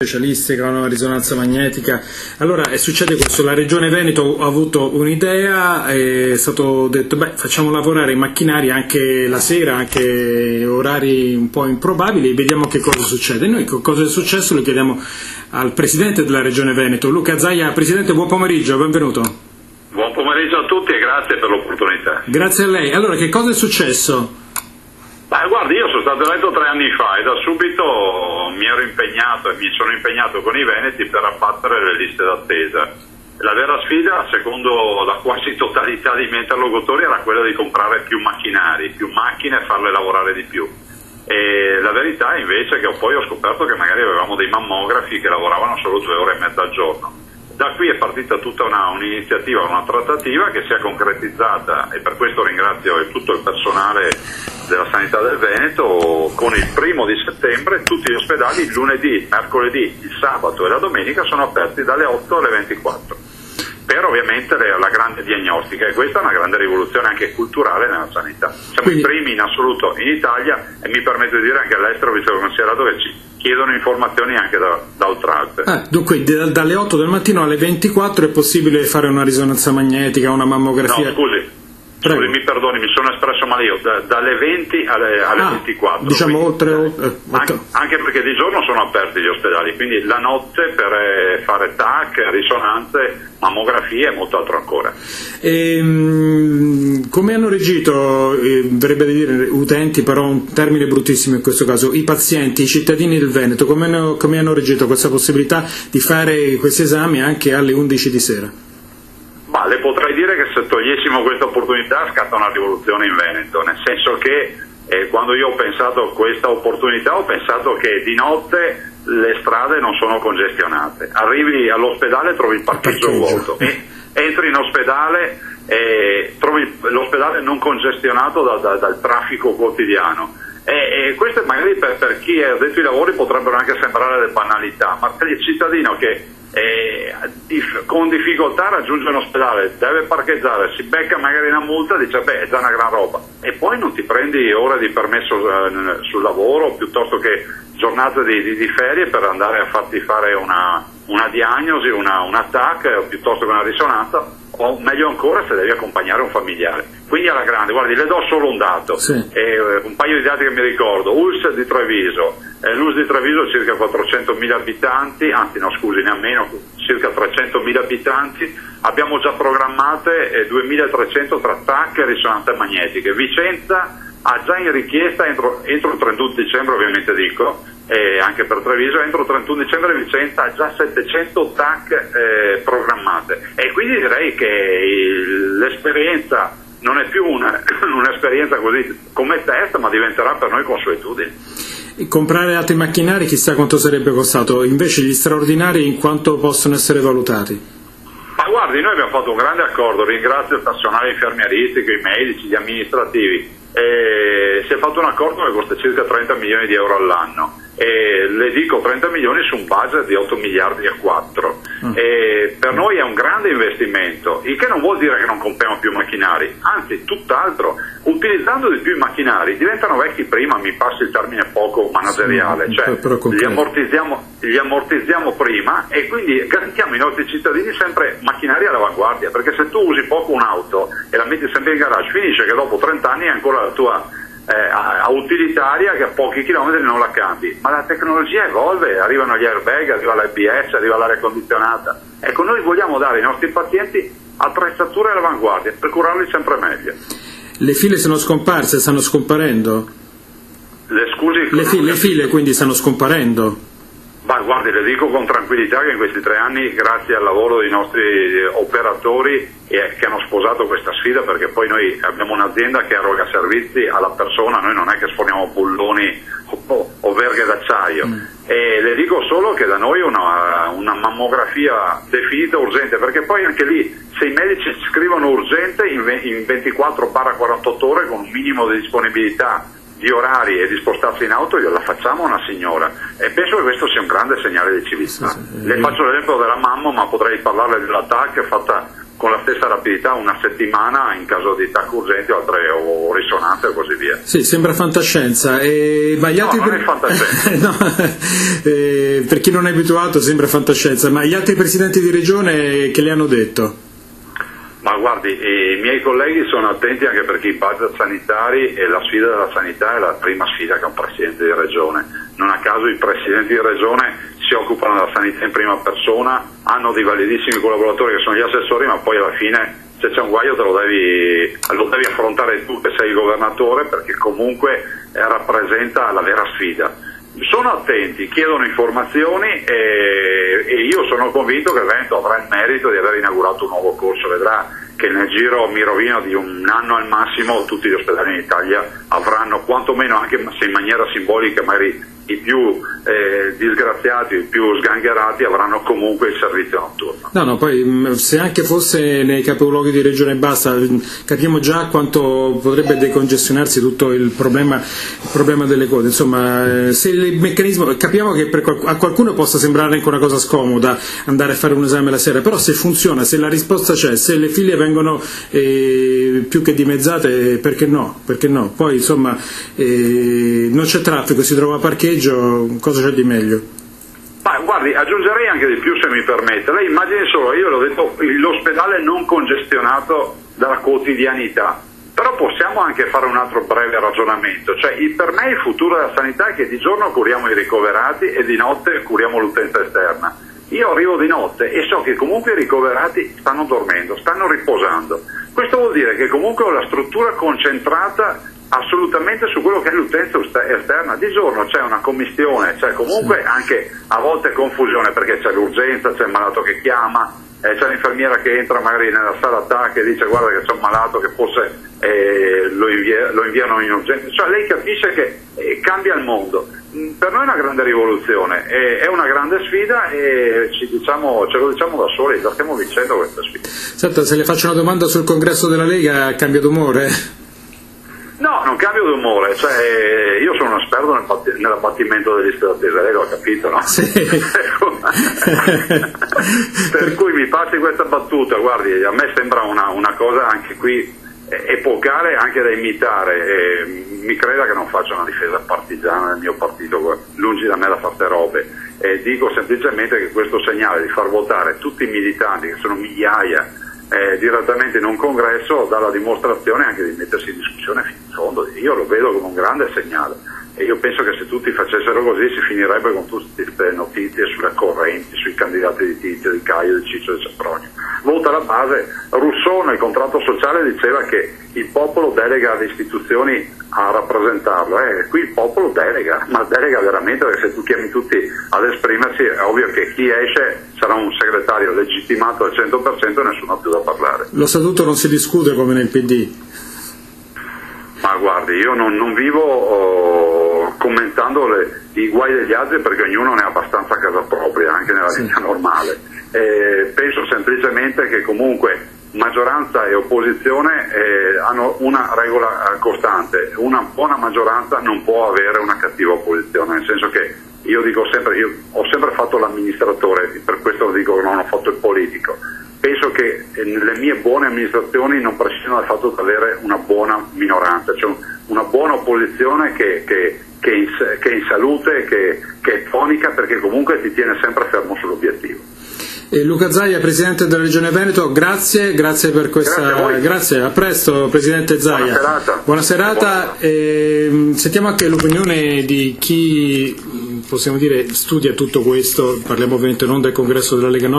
specialisti che hanno una risonanza magnetica. Allora succede questo, la Regione Veneto ha avuto un'idea, è stato detto facciamo lavorare i macchinari anche la sera, anche orari un po' improbabili, vediamo che cosa succede. Noi cosa è successo lo chiediamo al Presidente della Regione Veneto, Luca Zaia. Presidente, buon pomeriggio, benvenuto. Buon pomeriggio a tutti e grazie per l'opportunità. Grazie a lei. Allora, che cosa è successo? Guardi, io sono stato eletto 3 anni fa e da subito mi sono impegnato con i veneti per abbattere le liste d'attesa. La vera sfida, secondo la quasi totalità dei miei interlocutori, era quella di comprare più macchinari, più macchine e farle lavorare di più. E la verità invece è che poi ho scoperto che magari avevamo dei mammografi che lavoravano solo 2 ore e mezza al giorno. Da qui è partita tutta un'iniziativa, una trattativa che si è concretizzata, e per questo ringrazio tutto il personale della sanità del Veneto. Con il 1° di settembre tutti gli ospedali il lunedì, mercoledì, il sabato e la domenica sono aperti dalle 8 alle 24 per ovviamente la grande diagnostica, e questa è una grande rivoluzione anche culturale nella sanità. Siamo i primi in assoluto in Italia, e mi permetto di dire anche all'estero, visto che ho considerato che ci chiedono informazioni anche da oltre Alpe. Dunque dalle 8 del mattino alle 24 è possibile fare una risonanza magnetica, una mammografia? No, scusi, mi perdoni, mi sono espresso male io, dalle 20 alle 24. Diciamo oltre... Anche perché di giorno sono aperti gli ospedali, quindi la notte per fare TAC, risonanze, mammografie e molto altro ancora. Come hanno reagito, verrebbe da dire utenti, però un termine bruttissimo in questo caso, i pazienti, i cittadini del Veneto, come hanno reagito a questa possibilità di fare questi esami anche alle 11 di sera? Le potrei dire che se togliessimo questa opportunità scatta una rivoluzione in Veneto, nel senso che quando io ho pensato a questa opportunità ho pensato che di notte le strade non sono congestionate, arrivi all'ospedale e trovi il parcheggio vuoto, entri in ospedale e trovi l'ospedale non congestionato dal traffico quotidiano. E questo magari per chi è addetto ai lavori potrebbero anche sembrare delle banalità, ma per il cittadino che con difficoltà raggiunge un ospedale, deve parcheggiare, si becca magari una multa, dice è già una gran roba, e poi non ti prendi ore di permesso sul lavoro piuttosto che giornate di ferie per andare a farti fare una diagnosi, una TAC piuttosto che una risonanza, o meglio ancora se devi accompagnare un familiare. Quindi alla grande, guardi, le do solo un dato, un paio di dati che mi ricordo. ULSS di Treviso, l'ULSS di Treviso ha circa 400.000 abitanti, anzi no scusi, nemmeno, circa 300.000 abitanti, abbiamo già programmate 2.300 tra TAC e risonanze magnetiche. Vicenza ha già in richiesta entro il 31 dicembre, ovviamente dico, anche per Treviso, entro il 31 dicembre Vicenza ha già 700 TAC programmate, e quindi direi che l'esperienza non è più un'esperienza così come test, ma diventerà per noi consuetudine. Comprare altri macchinari chissà quanto sarebbe costato, invece gli straordinari in quanto possono essere valutati? Ma guardi, noi abbiamo fatto un grande accordo, ringrazio il personale infermieristico, i medici, gli amministrativi, si è fatto un accordo che costa circa 30 milioni di euro all'anno, e le dico 30 milioni su un budget di 8 miliardi e 4. Per noi è un grande investimento, il che non vuol dire che non compriamo più macchinari, anzi tutt'altro, utilizzando di più i macchinari diventano vecchi prima, mi passi il termine poco manageriale, li ammortizziamo prima, e quindi garantiamo ai nostri cittadini sempre macchinari all'avanguardia, perché se tu usi poco un'auto e la metti sempre in garage, finisce che dopo 30 anni è ancora la tua utilitaria, che a pochi chilometri non la cambi, ma la tecnologia evolve, arrivano gli airbag, arriva l'ABS, arriva l'aria condizionata. Ecco, noi vogliamo dare ai nostri pazienti attrezzature all'avanguardia per curarli sempre meglio. Le file sono scomparse, stanno scomparendo? Le file quindi stanno scomparendo? Guardi, le dico con tranquillità che in questi 3 anni, grazie al lavoro dei nostri operatori che hanno sposato questa sfida, perché poi noi abbiamo un'azienda che eroga servizi alla persona, noi non è che sforniamo bulloni o verghe d'acciaio, e le dico solo che da noi una mammografia definita urgente, perché poi anche lì se i medici scrivono urgente in 24/48 ore con un minimo di disponibilità di orari e di spostarsi in auto, gliela facciamo a una signora, e penso che questo sia un grande segnale di civiltà. Le faccio l'esempio della mamma, ma potrei parlarle della TAC fatta con la stessa rapidità una settimana in caso di TAC urgenti o risonanze e così via. Sì, sembra fantascienza. Ma gli altri non è fantascienza. No, per chi non è abituato sembra fantascienza, ma gli altri presidenti di regione che le hanno detto? Ma guardi, i miei colleghi sono attenti anche perché i budget sanitari e la sfida della sanità è la prima sfida che ha un presidente di regione. Non a caso i presidenti di regione si occupano della sanità in prima persona, hanno dei validissimi collaboratori che sono gli assessori, ma poi alla fine se c'è un guaio lo devi affrontare tu che sei il governatore, perché comunque rappresenta la vera sfida. Sono attenti, chiedono informazioni e io sono convinto che il Veneto avrà il merito di aver inaugurato un nuovo corso. Vedrà che nel giro mi rovino di un anno al massimo tutti gli ospedali in Italia avranno, quantomeno anche se in maniera simbolica, magari i più disgraziati, i più sgangherati avranno comunque il servizio notturno. No, poi se anche fosse nei capoluoghi di regione basta, capiamo già quanto potrebbe decongestionarsi tutto il problema delle code. Insomma, se il meccanismo, capiamo che a qualcuno possa sembrare anche una cosa scomoda andare a fare un esame la sera, però se funziona, se la risposta c'è, se le file vengono più che dimezzate, perché no? Poi insomma non c'è traffico, si trova parcheggio, cosa c'è di meglio? Ma guardi, aggiungerei anche di più se mi permette. Lei immagini solo, io l'ho detto, l'ospedale non congestionato dalla quotidianità, però possiamo anche fare un altro breve ragionamento, cioè per me il futuro della sanità è che di giorno curiamo i ricoverati e di notte curiamo l'utenza esterna. Io arrivo di notte e so che comunque i ricoverati stanno dormendo, stanno riposando. Questo vuol dire che comunque ho la struttura concentrata assolutamente su quello che è l'utenza esterna. Di giorno c'è una commistione, c'è comunque anche a volte confusione, perché c'è l'urgenza, c'è il malato che chiama, c'è l'infermiera che entra magari nella sala TAC e dice guarda che c'è un malato che forse lo inviano in urgenza. Cioè lei capisce che cambia il mondo. Per noi è una grande rivoluzione, è una grande sfida e ce lo diciamo da soli, la stiamo vincendo questa sfida. Senta, se le faccio una domanda sul congresso della Lega, cambia d'umore? No, non cambio d'umore, cioè io sono un esperto nell'abbattimento delle liste d'attesa, lei lo ha capito, no? Sì. Per cui mi passi questa battuta, guardi, a me sembra una cosa anche qui epocale, anche da imitare, mi creda che non faccio una difesa partigiana del mio partito, lungi da me da fare ste robe, dico semplicemente che questo segnale di far votare tutti i militanti, che sono migliaia, direttamente in un congresso, dà la dimostrazione anche di mettersi in discussione fino in fondo. Io lo vedo come un grande segnale e io penso che se tutti facessero così si finirebbe con tutte queste notizie sulle correnti, sui candidati di Tizio, di Caio, di Ciccio, di Sempronio. Vota alla base. Rousseau nel contratto sociale diceva che il popolo delega le istituzioni a rappresentarlo, qui il popolo delega, ma delega veramente, perché se tu chiami tutti ad esprimersi è ovvio che chi esce sarà un segretario legittimato al 100% e nessuno ha più da parlare. Lo statuto non si discute come nel PD? Ma guardi, io non vivo commentando i guai degli altri, perché ognuno ne ha abbastanza a casa propria, anche nella vita normale. Penso semplicemente che comunque maggioranza e opposizione hanno una regola costante: una buona maggioranza non può avere una cattiva opposizione, nel senso che io dico sempre, io ho sempre fatto l'amministratore, per questo dico che non ho fatto il politico. Penso che le mie buone amministrazioni non prescindono dal fatto di avere una buona minoranza, cioè una buona opposizione che è in salute, che è tonica, perché comunque ti tiene sempre fermo sull'obiettivo. Luca Zaia, Presidente della Regione Veneto, grazie per questa. Grazie, a presto Presidente Zaia. Buona serata. Sentiamo anche l'opinione di chi, possiamo dire, studia tutto questo, parliamo ovviamente non del congresso della Lega Nord.